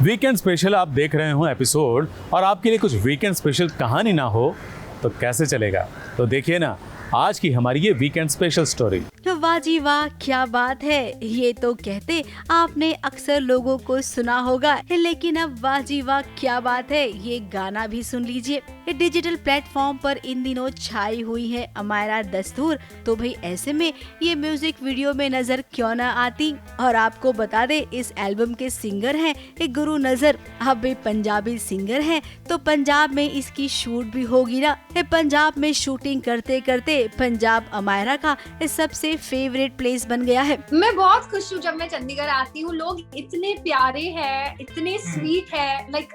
Weekend special आप देख रहे हो एपिसोड और आपके लिए कुछ वीकेंड स्पेशल कहानी ना हो तो कैसे चलेगा। तो देखिए ना आज की हमारी ये वीकेंड स्पेशल स्टोरी। तो वाह जी वाह, क्या बात है। ये तो कहते आपने अक्सर लोगों को सुना होगा, लेकिन अब वाह जी वाह क्या बात है ये गाना भी सुन लीजिए। ये डिजिटल प्लेटफॉर्म पर इन दिनों छाई हुई है अमायरा दस्तूर। तो भाई ऐसे में ये म्यूजिक वीडियो में नजर क्यों ना आती। और आपको बता दे इस एल्बम के सिंगर हैं एक गुरु नजर। अब ये पंजाबी सिंगर हैं तो पंजाब में इसकी शूट भी होगी ना। ये पंजाब में शूटिंग करते करते पंजाब अमायरा का सबसे फेवरेट प्लेस बन गया है। मैं बहुत खुश हूँ जब मैं चंडीगढ़ आती हूँ। लोग इतने प्यारे हैं, इतने स्वीट है। लाइक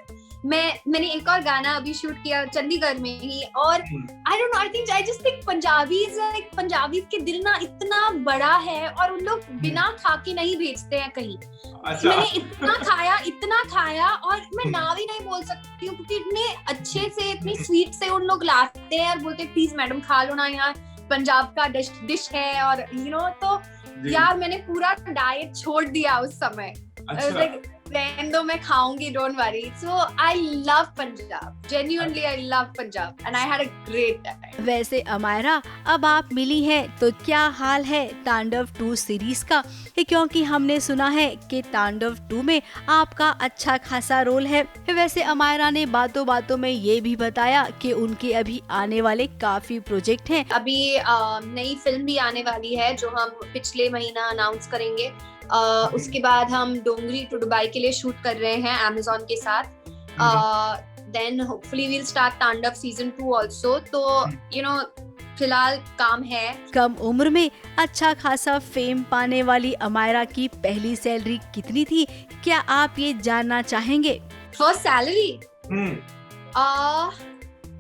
मैंने एक और गाना अभी शूट किया चंडीगढ़ में ही। और I don't know, I just think Punjabi के दिल ना इतना बड़ा है और उन लोग बिना खा के नहीं भेजते हैं कहीं। अच्छा। मैंने इतना खाया और मैं ना भी नहीं बोल सकती हूँ क्योंकि इतने अच्छे से इतनी स्वीट से उन लोग लाते हैं और बोलते प्लीज मैडम खा लो ना, यहाँ पंजाब का डिश है। और तो यार मैंने पूरा डाइट छोड़ दिया उस समय। अच्छा। रहने दो, मैं खाऊंगी, don't worry. So I love Punjab, genuinely I love Punjab and I had a great time. वैसे अमायरा अब आप मिली हैं तो क्या हाल है तांडव 2 सीरीज का, क्योंकि हमने सुना है कि तांडव 2 में आपका अच्छा खासा रोल है। वैसे अमायरा ने बातों बातों में ये भी बताया कि उनके अभी आने वाले काफी प्रोजेक्ट हैं। अभी नई फिल्म भी आने वाली है जो हम पिछले महीना अनाउंस करेंगे। उसके बाद हम डोंगरी टू दुबई के लिए शूट कर रहे हैं अमेज़न के साथ। देन होपफुली वील स्टार्ट तांडव सीजन 2 आल्सो। तो फिलहाल काम है। कम उम्र में अच्छा खासा फेम पाने वाली अमायरा की पहली सैलरी कितनी थी, क्या आप ये जानना चाहेंगे? फर्स्ट सैलरी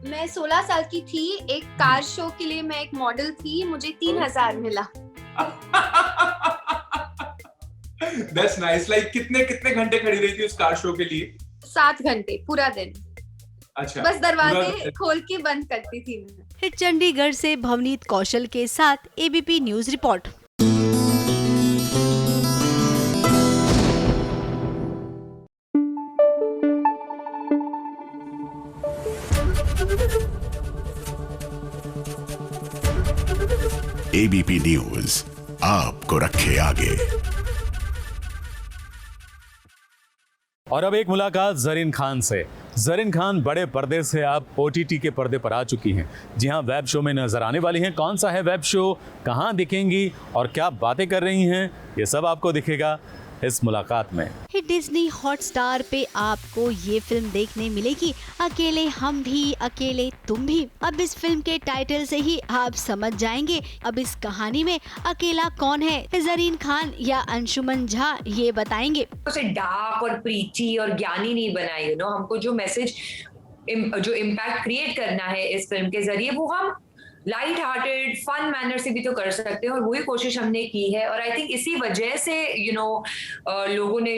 मैं 16 साल की थी। एक कार शो के लिए मैं एक मॉडल थी, मुझे 3000 मिला। That's nice. Like कितने घंटे खड़ी रही थी उस कार शो के लिए? 7 घंटे पूरा दिन। अच्छा। बस दरवाजे खोल के बंद करती थी मैं। चंडीगढ़ से भवनीत कौशल के साथ ABP news report. ABP news आपको रखे आगे। और अब एक मुलाकात जरीन खान से। जरीन खान बड़े पर्दे से अब ओटीटी के पर्दे पर आ चुकी हैं। जी हाँ, वेब शो में नजर आने वाली हैं। कौन सा है वेब शो, कहाँ दिखेंगी और क्या बातें कर रही हैं, ये सब आपको दिखेगा इस मुलाकात में। डिज्नी हॉटस्टार पे आपको ये फिल्म देखने मिलेगी, अकेले हम भी अकेले तुम भी। अब इस फिल्म के टाइटल से ही आप समझ जाएंगे अब इस कहानी में अकेला कौन है, जरीन खान या अंशुमन झा, ये बताएंगे। उसे डार्क और प्रीची और ज्ञानी नहीं बनाई। हमको जो मैसेज, जो इम्पैक्ट क्रिएट करना है इस फिल्म के जरिए, वो हम लाइट हार्टेड फन मैनर से भी तो कर सकते हैं और वही कोशिश हमने की है। और आई थिंक इसी वजह से लोगों ने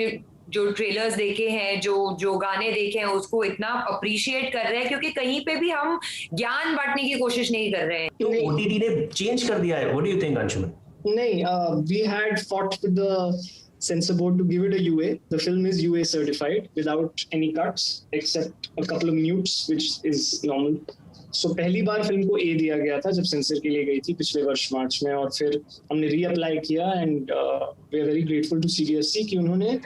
जो ट्रेलर्स देखे हैं, जो गाने देखे हैं, उसको इतना अप्रिशिएट कर रहे हैं क्योंकि कहीं पे भी हम ज्ञान बांटने की कोशिश नहीं कर रहे हैं। तो ओटीटी ने चेंज कर दिया है, what do you think Anshuman? नहीं, we had fought with the censor board to give it a UA. The film is UA certified without any cuts except a couple of mutes, which is normal. So पहली बार film को A दिया गया था जब sensor के लिए गई थी पिछले वर्ष मार्च में, और फिर हमने रीअप्लाई किया and we are very grateful to CBSE कि उन्होंने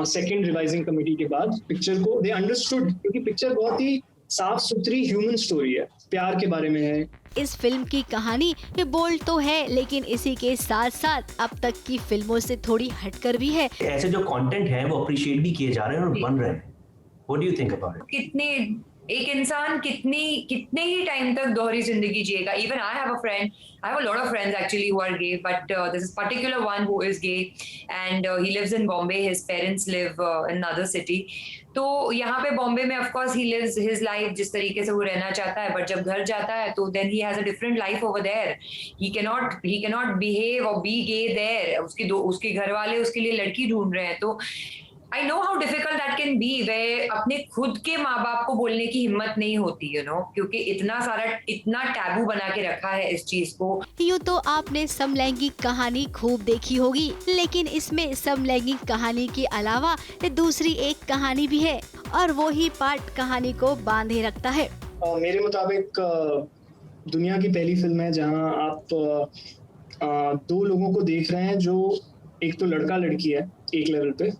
सेकंड रिवाइजिंग कमेटी के बाद पिक्चर को दे अंडरस्टूड, क्योंकि पिक्चर बहुत ही साफ सुथरी ह्यूमन स्टोरी है, प्यार के बारे में है। इस फिल्म की कहानी बोल्ड तो है, लेकिन इसी के साथ साथ अब तक की फिल्मों से थोड़ी हटकर भी है। ऐसे जो कंटेंट है वो अप्रिशिएट भी किए जा रहे हैं और बन रहे हैं। What do you think about it? एक इंसान कितने ही टाइम तक दोहरी जिंदगी जिएगा? Even I have a lot of friends actually who are gay, but this is particular one who is gay and he lives in Bombay, his parents live in another city. तो यहाँ पे बॉम्बे में of course he lives his life जिस तरीके से वो रहना चाहता है, बट जब घर जाता है तो then he has a different life over there. He can not behave or be gay there. उसके घर वाले उसके लिए लड़की ढूंढ रहे हैं। तो I know how difficult that can be, where अपने खुद के माँ बाप को बोलने की हिम्मत नहीं होती, क्योंकि इतना टैबू बना के रखा है इस चीज को। यूँ तो आपने समलैंगिक कहानी खूब देखी होगी, लेकिन इसमें समलैंगिक कहानी के अलावा दूसरी एक कहानी भी है और वो ही पार्ट कहानी को बांधे रखता है। मेरे मुताबिक दुनिया की पहली फिल्म है जहां आप दो लोगों को देख रहे हैं जो एक तो लड़का लड़की है एक लेवल पे,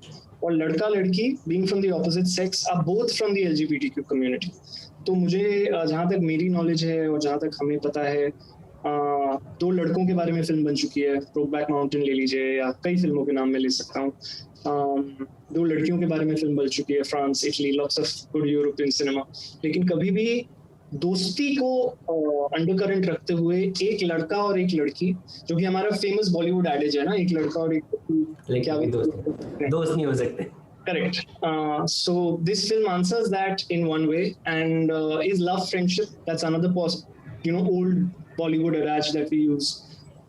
और लड़का लड़की being from the opposite sex are both from the LGBTQ community. तो मुझे जहाँ तक मेरी नॉलेज है और जहाँ तक हमें पता है, दो लड़कों के बारे में फिल्म बन चुकी है, ब्रोकबैक माउंटेन ले लीजिए या कई फिल्मों के नाम मैं ले सकता हूँ। दो लड़कियों के बारे में फिल्म बन चुकी है, France, Italy, lots of good European cinema. लेकिन कभी भी दोस्ती को अंडरकरेंट रखते हुए एक लड़का और एक लड़की, जो कि हमारा फेमस बॉलीवुड एडेज है ना, एक लड़का और एक लेकिन दोस्त नहीं हो सकते। Correct. So this film answers that in one way, and is love friendship. That's another old Bollywood adage that we use,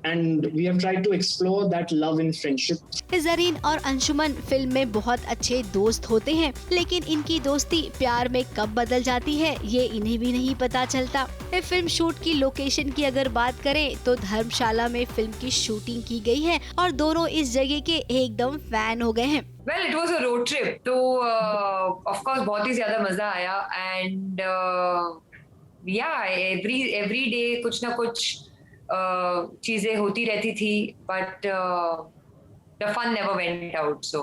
and we have tried to explore that love in friendship. Zareen और Anshuman film में बहुत अच्छे दोस्त होते हैं, लेकिन इनकी दोस्ती प्यार में कब बदल जाती है ये इन्हें भी नहीं पता चलता। फिल्म शूट की लोकेशन की अगर बात करें तो धर्मशाला में फिल्म की शूटिंग की गई है और दोनों इस जगह के एकदम फैन हो गए हैं। Well, it was a road trip, तो of course बहुत ही ज्यादा मजा आया, and yeah, every day कुछ ना कुछ चीजें होती रहती थी, but the fun never went out. So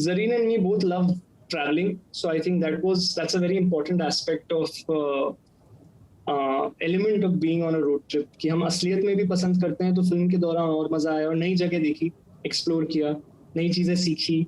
Zareen and me both love traveling, so I think that's a very important aspect of element of being on a road trip, कि हम असलियत में भी पसंद करते हैं, तो फिल्म के दौरान और मजा आया और नई जगह देखी, एक्सप्लोर किया, नई चीजें सीखी।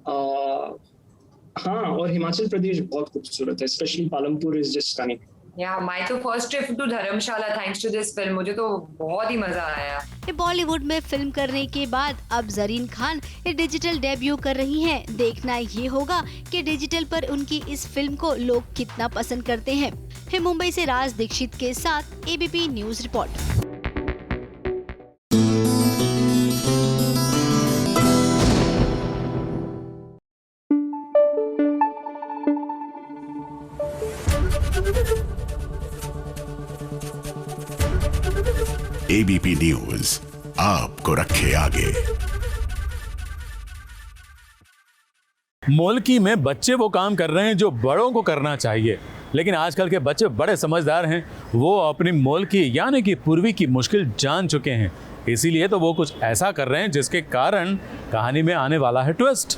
हाँ, और हिमाचल प्रदेश बहुत खूबसूरत है, specially Palampur is just stunning. Yeah, my तो first trip to Dharamshala thanks to this film, मुझे तो बहुत ही मजा आया। बॉलीवुड में फिल्म करने के बाद अब जरीन खान डिजिटल डेब्यू कर रही हैं। देखना ये होगा कि डिजिटल पर उनकी इस फिल्म को लोग कितना पसंद करते हैं। मुंबई से राज दीक्षित के साथ ABP news report. ABP news आपको रखे आगे। मोल्की में बच्चे वो काम कर रहे हैं जो बड़ों को करना चाहिए, लेकिन आजकल के बच्चे बड़े समझदार हैं। वो अपनी मोल्की यानी कि पूर्वी की मुश्किल जान चुके हैं, इसीलिए तो वो कुछ ऐसा कर रहे हैं जिसके कारण कहानी में आने वाला है ट्विस्ट।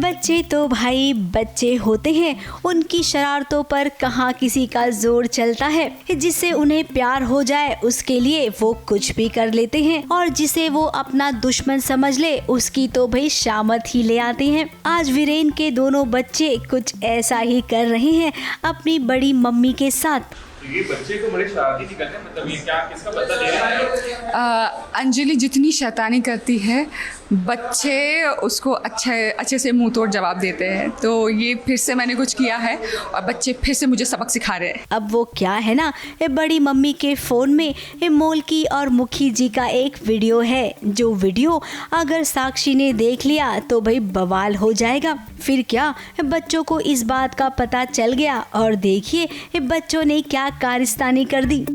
बच्चे तो भाई बच्चे होते हैं, उनकी शरारतों पर कहाँ किसी का जोर चलता है। जिससे उन्हें प्यार हो जाए उसके लिए वो कुछ भी कर लेते हैं, और जिसे वो अपना दुश्मन समझ ले उसकी तो भाई शामत ही ले आते हैं। आज वीरेन के दोनों बच्चे कुछ ऐसा ही कर रहे हैं अपनी बड़ी मम्मी के साथ। ये बच्चे को बड़े शरारती निकलते हैं, मतलब ये क्या किसका बदला ले रहा है? अंजलि जितनी शैतानी करती है बच्चे उसको अच्छे से मुंह तोड़ जवाब देते हैं, तो ये फिर से मैंने कुछ किया है और बच्चे फिर से मुझे सबक सिखा रहे हैं। अब वो क्या है ना, बड़ी मम्मी के फोन में मोल्की और मुखी जी का एक वीडियो है, जो वीडियो अगर साक्षी ने देख लिया तो भाई बवाल हो जाएगा। फिर क्या, बच्चों को इस बात का पता चल गया और देखिए बच्चों ने क्या कारस्तानी कर दी।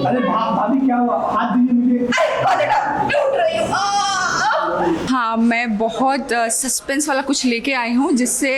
अरे भाभी क्या हुआ? हाथ दीजिए मुझे। टूट रही हूँ। हाँ, मैं बहुत सस्पेंस वाला कुछ लेके आई हूँ जिससे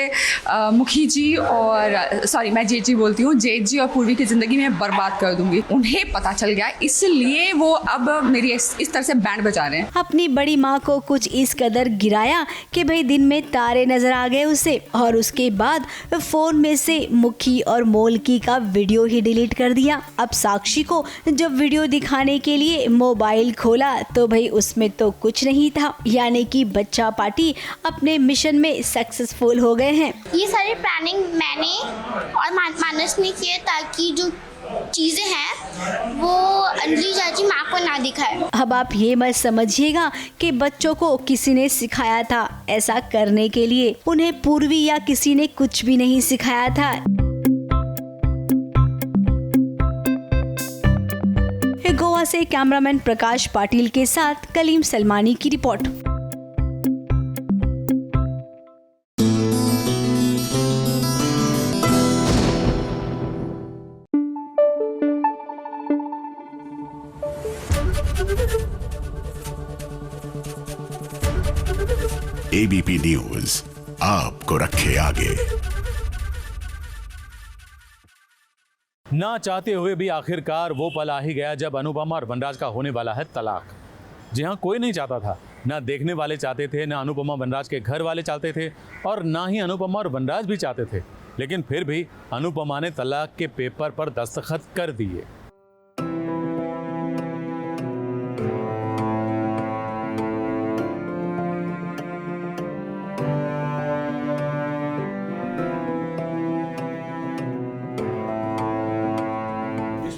मुखी जी और मैं जेठ जी बोलती हूँ, जेठ जी और पूर्वी की ज़िंदगी में बर्बाद कर दूंगी। उन्हें पता चल गया, इसलिए वो अब मेरी इस तरह से बैंड बजा रहे हैं। अपनी बड़ी माँ को कुछ इस कदर गिराया कि भाई दिन में तारे नजर आ गए उसे, और उसके बाद फोन में से मुखी और मोलकी का वीडियो ही डिलीट कर दिया। अब साक्षी को जब वीडियो दिखाने के लिए मोबाइल खोला तो भाई उसमें तो कुछ नहीं था, यानी कि बच्चा पार्टी अपने मिशन में सक्सेसफुल हो गए हैं। ये सारी प्लानिंग मैंने और मानस ने किए ताकि जो चीजें हैं वो अंजलि चाची माँ को ना दिखाए। अब आप ये मत समझिएगा कि बच्चों को किसी ने सिखाया था ऐसा करने के लिए, उन्हें पूर्वी या किसी ने कुछ भी नहीं सिखाया था। गोवा से कैमरामैन प्रकाश पाटिल के साथ कलीम सलमानी की रिपोर्ट। एबीपी न्यूज आपको रखे आगे। ना चाहते हुए भी आखिरकार वो पल आ ही गया जब अनुपमा और वनराज का होने वाला है तलाक। जी हाँ, कोई नहीं चाहता था, ना देखने वाले चाहते थे, ना अनुपमा वनराज के घर वाले चाहते थे, और ना ही अनुपमा और वनराज भी चाहते थे। लेकिन फिर भी अनुपमा ने तलाक के पेपर पर दस्तखत कर दिए।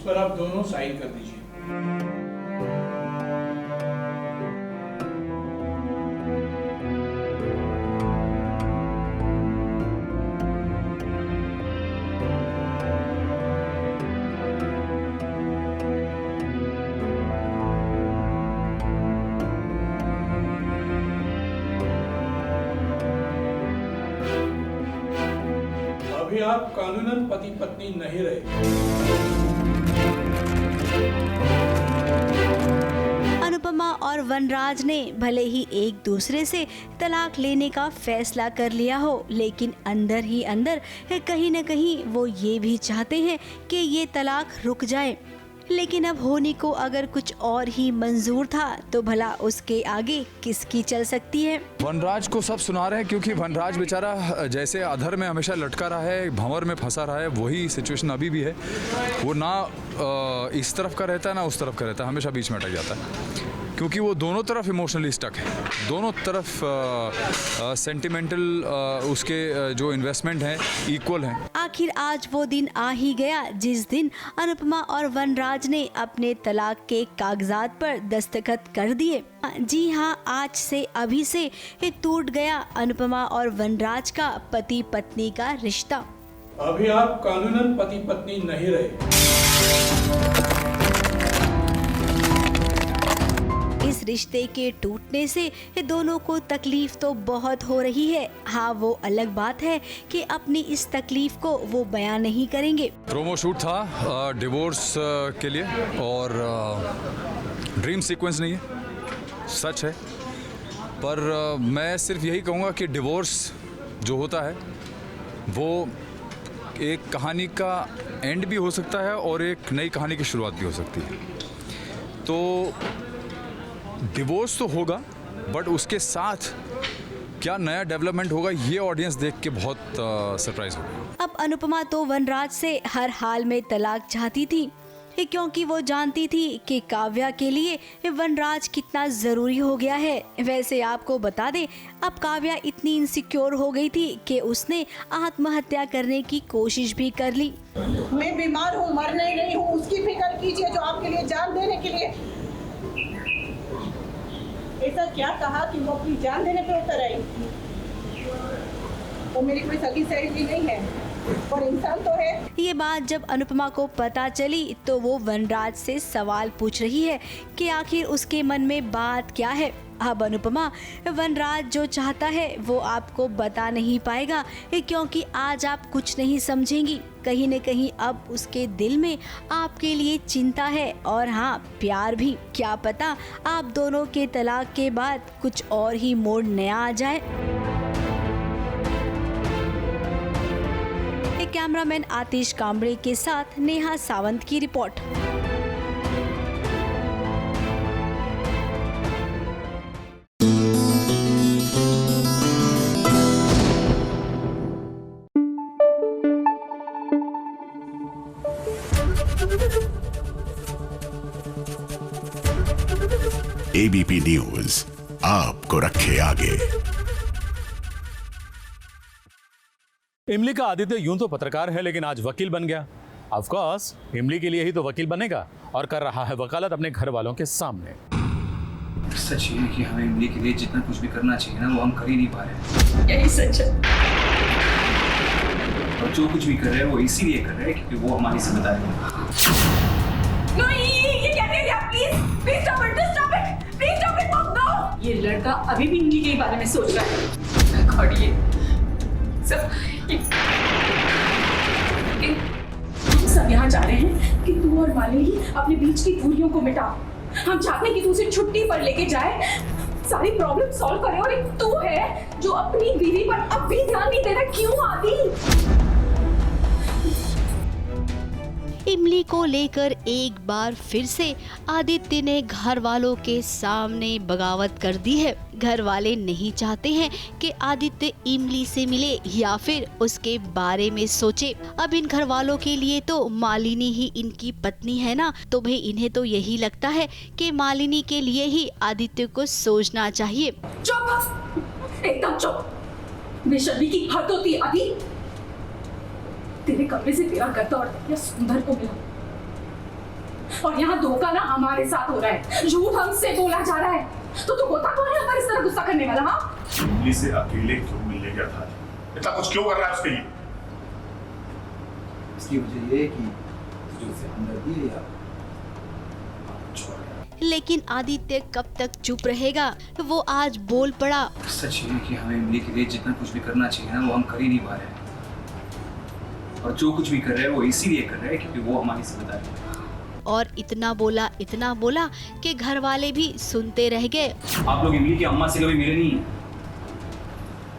पर आप दोनों साइन कर दीजिए। अभी आप कानूनन पति पत्नी नहीं रहे। अनुपमा और वनराज ने भले ही एक दूसरे से तलाक लेने का फैसला कर लिया हो, लेकिन अंदर ही अंदर कहीं न कहीं वो ये भी चाहते हैं कि ये तलाक रुक जाए। लेकिन अब होने को अगर कुछ और ही मंजूर था तो भला उसके आगे किसकी चल सकती है। वनराज को सब सुना रहे हैं क्योंकि वनराज बेचारा जैसे अधर में हमेशा लटका रहा है, भंवर में फंसा रहा है, वही सिचुएशन अभी भी है। वो ना इस तरफ का रहता है ना उस तरफ का रहता है, हमेशा बीच में अटक जाता है क्योंकि वो दोनों तरफ इमोशनली स्टक है, दोनों तरफ सेंटिमेंटल उसके जो इन्वेस्टमेंट हैं इक्वल हैं। आखिर आज वो दिन आ ही गया जिस दिन अनुपमा और वनराज ने अपने तलाक के कागजात पर दस्तखत कर दिए। जी हाँ, आज से अभी से टूट गया अनुपमा और वनराज का पति पत्नी का रिश्ता। अभी आप कानूनन पति पत्नी नहीं रहे। इस रिश्ते के टूटने से दोनों को तकलीफ तो बहुत हो रही है। हाँ, वो अलग बात है कि अपनी इस तकलीफ को वो बयां नहीं करेंगे। प्रोमो शूट था डिवोर्स के लिए और ड्रीम सीक्वेंस नहीं है, सच है। पर मैं सिर्फ यही कहूँगा कि डिवोर्स जो होता है वो एक कहानी का एंड भी हो सकता है और एक नई कहानी की शुरुआत भी हो सकती है। तो डिवोर्स तो होगा, बट उसके साथ क्या नया डेवलपमेंट होगा ये ऑडियंस देख के बहुत सरप्राइज होगा। अब अनुपमा तो वनराज से हर हाल में तलाक चाहती थी क्योंकि वो जानती थी कि काव्या के लिए वनराज कितना जरूरी हो गया है। वैसे आपको बता दें, अब काव्या इतनी इनसिक्योर हो गई थी कि उसने आत्महत्या करने की कोशिश भी कर ली। मैं बीमार हूँ, मर नहीं रही हूँ, उसकी फिक्र कीजिए जो आपके लिए जान देने के लिए। ऐसा क्या कहा कि वो अपनी जान देने पे उतर आई? वो मेरी कोई सगी सहेली नहीं है। और इंसान तो है। ये बात जब अनुपमा को पता चली तो वो वनराज से सवाल पूछ रही है कि आखिर उसके मन में बात क्या है। अब अनुपमा, वनराज जो चाहता है वो आपको बता नहीं पाएगा, क्योंकि आज आप कुछ नहीं समझेंगी। कहीं न कहीं अब उसके दिल में आपके लिए चिंता है और हाँ, प्यार भी। क्या पता आप दोनों के तलाक के बाद कुछ और ही मोड़ नया आ जाए। कैमरामैन आतिश कांबळे के साथ नेहा सावंत की रिपोर्ट। एबीपी न्यूज आपको रखे आगे। इमली का आदित्य यूं तो पत्रकार है, लेकिन आज वकील बन गया। ऑफ कोर्स इमली के लिए ही तो वकील बनेगा और कर रहा है वकालत अपने घर वालों के सामने। सच ये है कि हमें इमली के लिए जितना कुछ भी करना चाहिए ना, वो हम कर ही नहीं पा रहे। यही सच है। और जो कुछ भी कर रहे हैं वो इसीलिए कर रहे हैं क्योंकि वो हमारी जिम्मेदारी है। ये क्या कह रही है? Please stop it, stop it, please stop it, no. ये लड़का अभी भी इमली के बारे में सोच रहा है। और ये सब हम सब यहाँ जा रहे हैं कि तू और मालिनी अपने बीच की दूरियों को मिटा। हम चाहते हैं कि तू उसे छुट्टी पर लेके जाए, सारी प्रॉब्लम सॉल्व करे। और एक तू है जो अपनी बीवी पर अब भी ध्यान नहीं दे रहा। क्यों आदि? इमली को लेकर एक बार फिर से आदित्य ने घर वालों के सामने बगावत कर दी है। घर वाले नहीं चाहते हैं कि आदित्य इमली से मिले या फिर उसके बारे में सोचे। अब इन घर वालों के लिए तो मालिनी ही इनकी पत्नी है ना, तो भाई इन्हें तो यही लगता है कि मालिनी के लिए ही आदित्य को सोचना चाहिए। चुप, एकदम चुप। बेशर्मी की हद होती है आदि। तेरे कमरे से तेरा गद्दा और तकिया सुंदर को मिला और यहाँ धोखा ना हमारे साथ हो रहा है, झूठ हमसे बोला जा रहा है। तो तू होता कौन है हमारे इस तरह गुस्सा करने वाला? हाँ, इमली से अकेले क्यों मिलने गया था? इतना कुछ क्यों कर रहा है उसके लिए? इसकी वजह ये है कि तुझे उससे हमदर्दी है या लेकिन आदित्य कब तक चुप रहेगा? वो आज बोल पड़ा। सच ये है कि हमें इमली के लिए जितना कुछ भी करना चाहिए ना, वो हम कर ही नहीं पा रहे हैं। और जो कुछ भी कर रहे हैं वो इसीलिए कर रहे हैं क्योंकि वो हमारी जिम्मेदारी है। और इतना बोला कि घर वाले भी सुनते रह गए। आप लोग इमली की अम्मा से कभी मिले नहीं हैं।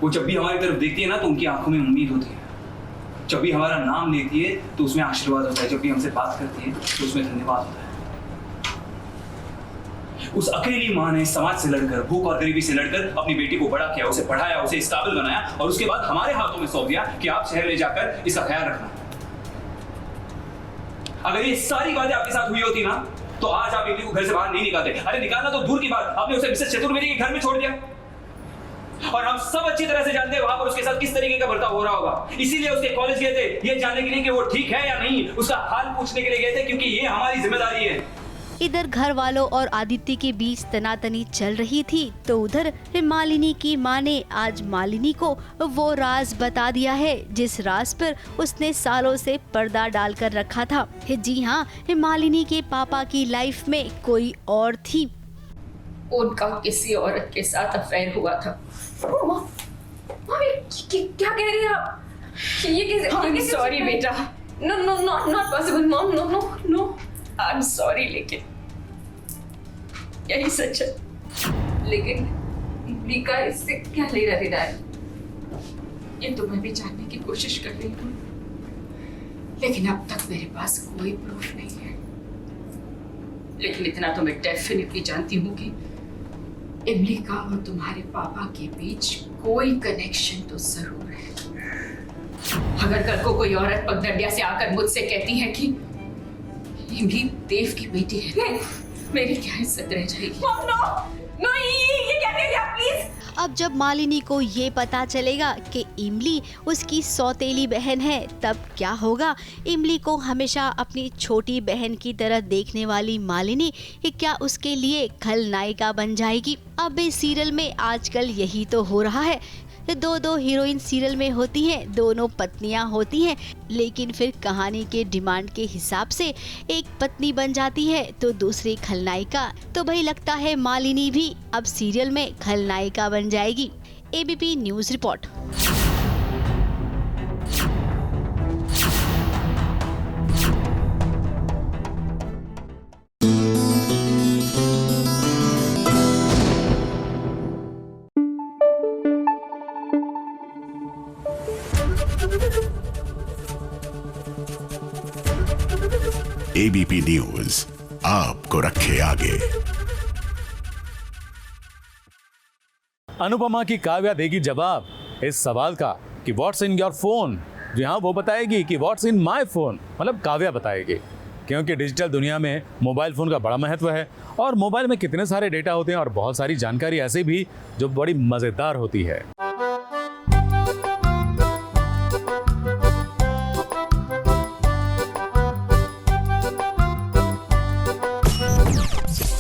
वो जब भी हमारी तरफ देखती है ना तो उनकी आंखों में उम्मीद होती है। जब भी हमारा नाम लेती है तो उसमें आशीर्वाद होता है। जब भी हमसे बात करती है तो उसमें धन्यवाद होता है। उस अकेली माँ ने समाज से लड़कर, भूख और गरीबी से लड़कर अपनी बेटी को बड़ा किया, उसे पढ़ाया, उसे इस काबिल बनाया और उसके बाद हमारे हाथों में सौंप दिया कि आप शहर ले जाकर इसका ख्याल रखना। अगर ये सारी बातें आपके साथ हुई होती ना तो आज आप इमली को घर से बाहर नहीं निकालते। अरे निकालना तो दूर की बात, आपने उसे मिसेस चतुर्वेदी के घर में छोड़ दिया। और हम सब अच्छी तरह से जानते हैं वहां पर उसके साथ किस तरीके का बर्ताव हो रहा होगा। इसीलिए उसके कॉलेज गए थे ये जानने के लिए कि वो ठीक है या नहीं, उसका हाल पूछने के लिए गए थे क्योंकि ये हमारी जिम्मेदारी है। इधर घर वालों और आदित्य के बीच तनातनी चल रही थी तो उधर मालिनी की मां ने आज मालिनी को वो राज बता दिया है जिस राज पर उसने सालों से पर्दा डालकर रखा था। जी हाँ, मालिनी के पापा की लाइफ में कोई और थी। उनका किसी औरत के साथ अफेयर हुआ था। क्या कह रही है आप? ये सॉरी बेटा, no no not possible mom, no no no, I am sorry. लेकिन यही सच है। लेकिन इमली का इससे क्या लेना देना है ये तो मैं भी जानने की कोशिश कर रही हूँ, लेकिन अब तक मेरे पास कोई प्रूफ नहीं है। लेकिन इतना तो मैं डेफिनेटली जानती हूँ कि इमली का और तुम्हारे पापा के बीच कोई कनेक्शन तो जरूर है। अगर कल को कोई औरत पगडंडिया से आकर मुझसे कहती है कि इमली देव की बेटी है, मेरी क्या इज्जत रह जाएगी? नो, ये क्या कह रही है प्लीज? अब जब मालिनी को ये पता चलेगा कि इमली उसकी सौतेली बहन है तब क्या होगा? इमली को हमेशा अपनी छोटी बहन की तरह देखने वाली मालिनी क्या उसके लिए खलनायिका बन जाएगी? अब इस सीरियल में आजकल यही तो हो रहा है। दो हीरोइन सीरियल में होती हैं, दोनों पत्नियां होती हैं, लेकिन फिर कहानी के डिमांड के हिसाब से एक पत्नी बन जाती है तो दूसरी खलनायिका। तो भाई लगता है मालिनी भी अब सीरियल में खलनायिका बन जाएगी। ABP news report. ABP news आपको रखे आगे। अनुपमा की काव्या देगी जवाब इस सवाल का कि व्हाट्स इन योर फोन। जी हाँ, वो बताएगी कि व्हाट्स इन माय फोन, मतलब काव्या बताएगी, क्योंकि डिजिटल दुनिया में मोबाइल फ़ोन का बड़ा महत्व है और मोबाइल में कितने सारे डेटा होते हैं और बहुत सारी जानकारी ऐसी भी जो बड़ी मज़ेदार होती है।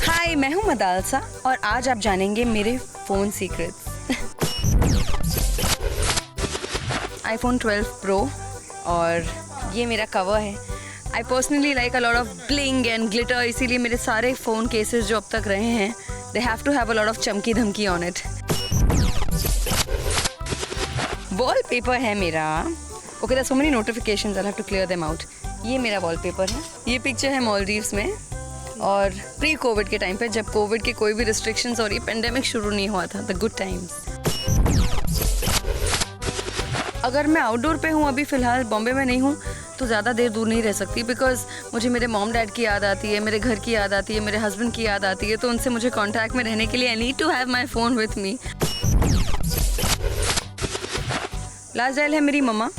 हाय, मैं हूँ मदालसा और आज आप जानेंगे मेरे फ़ोन सीक्रेट्स। iPhone 12 Pro और ये मेरा कवर है। I personally like a lot of bling and glitter, इसीलिए मेरे सारे फ़ोन केसेस जो अब तक रहे हैं they have to have a lot of चमकी धमकी on it। वॉलपेपर है मेरा। Okay, there's so many notifications, I'll have to clear them out। ये मेरा वॉलपेपर है। ये पिक्चर है मालदीव्स में और प्री कोविड के टाइम पे, जब कोविड के कोई भी रिस्ट्रिक्शंस और ये पेंडेमिक शुरू नहीं हुआ था, द गुड टाइम्स। अगर मैं आउटडोर पे हूँ, अभी फ़िलहाल बॉम्बे में नहीं हूँ, तो ज़्यादा देर दूर नहीं रह सकती बिकॉज मुझे मेरे मॉम डैड की याद आती है, मेरे घर की याद आती है, मेरे हस्बैंड की याद आती है, तो उनसे मुझे कांटेक्ट में रहने के लिए I need to have my phone with me. Last dial है मेरी मम्मा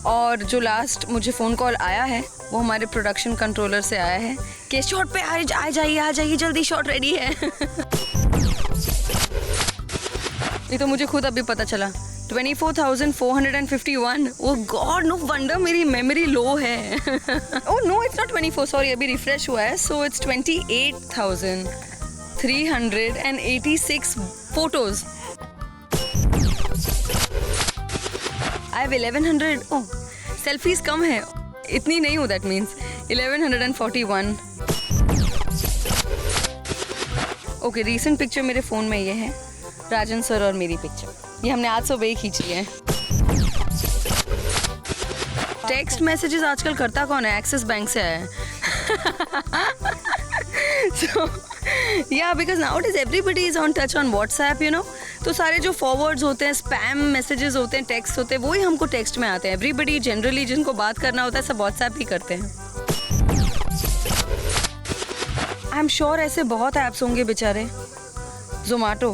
और जो लास्ट मुझे फ़ोन कॉल आया है वो हमारे प्रोडक्शन कंट्रोलर से आया है कि शॉट पे आ जाइए जल्दी, शॉट रेडी है। ये तो मुझे खुद अभी पता चला। 24,451। ओ गॉड, नो वंडर मेरी मेमोरी लो है। Oh no, it's not 24, sorry, अभी रिफ्रेश हुआ है। So it's 28,386 photos. I have 1100। Oh, selfies कम है, इतनी नहीं हूँ, that means 1141। Okay, recent picture मेरे फ़ोन में ये है, राजन सर और मेरी पिक्चर। ये हमने आज सुबह ही खींची है। टेक्स्ट मैसेजेस आजकल करता कौन है? एक्सिस बैंक से आया है। So, yeah, because nowadays everybody is on touch on WhatsApp, you know. तो सारे जो फॉरवर्ड्स होते हैं, स्पैम मैसेजेस होते हैं, टेक्स्ट होते हैं, वही हमको टेक्स्ट में आते हैं। एवरीबडी जनरली जिनको बात करना होता है सब व्हाट्सएप ही करते हैं। आई एम श्योर ऐसे बहुत ऐप्स होंगे बेचारे। Zomato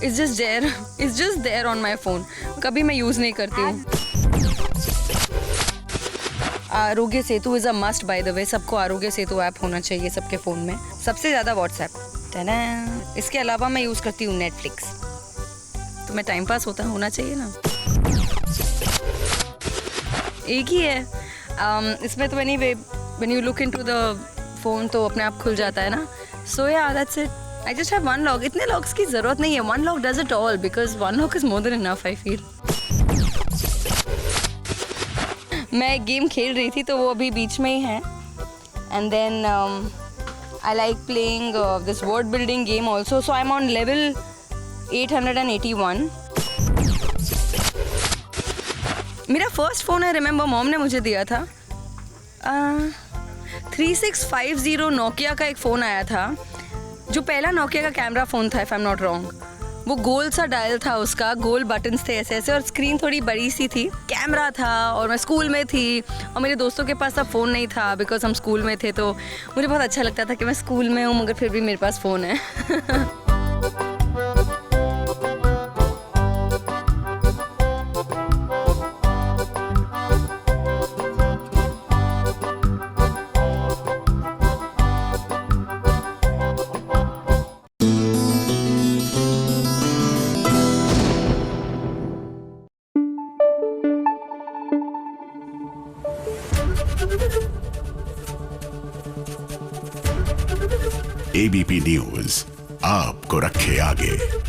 it's just there on my phone, कभी मैं यूज़ नहीं करती हूँ। Aarogya Setu is a must, by the way. सबको आरोग्य सेतु ऐप होना चाहिए सबके फ़ोन में। सबसे ज़्यादा व्हाट्सएप। इसके अलावा मैं यूज़ करती हूँ नेटफ्लिक्स। तो मैं टाइम पास होना चाहिए ना। एक ही है इसमें तो। Anyway, when you look into the phone तो अपने आप खुल जाता है ना। सो या that's it. I just have one lock. इतने लॉक्स की ज़रूरत नहीं है। One lock does it all because one Lok is more than enough, I feel. मैं एक गेम खेल रही थी तो वो अभी बीच में ही है। And then I like playing this word building game also. So I'm on level 881. मेरा फर्स्ट फ़ोन है, रिमेंबर मॉम ने मुझे दिया था। 3650 नोकिया का एक फ़ोन आया था, जो पहला नोकिया का कैमरा फ़ोन था, if I am not wrong. वो गोल सा डायल था उसका, गोल बटन्स थे ऐसे ऐसे, और स्क्रीन थोड़ी बड़ी सी थी। कैमरा था और मैं स्कूल में थी और मेरे दोस्तों के पास अब फ़ोन नहीं था बिकॉज हम स्कूल में थे। तो मुझे बहुत अच्छा लगता था कि मैं स्कूल में हूँ मगर फिर भी मेरे पास फ़ोन है। एबीपी न्यूज आपको रखे आगे।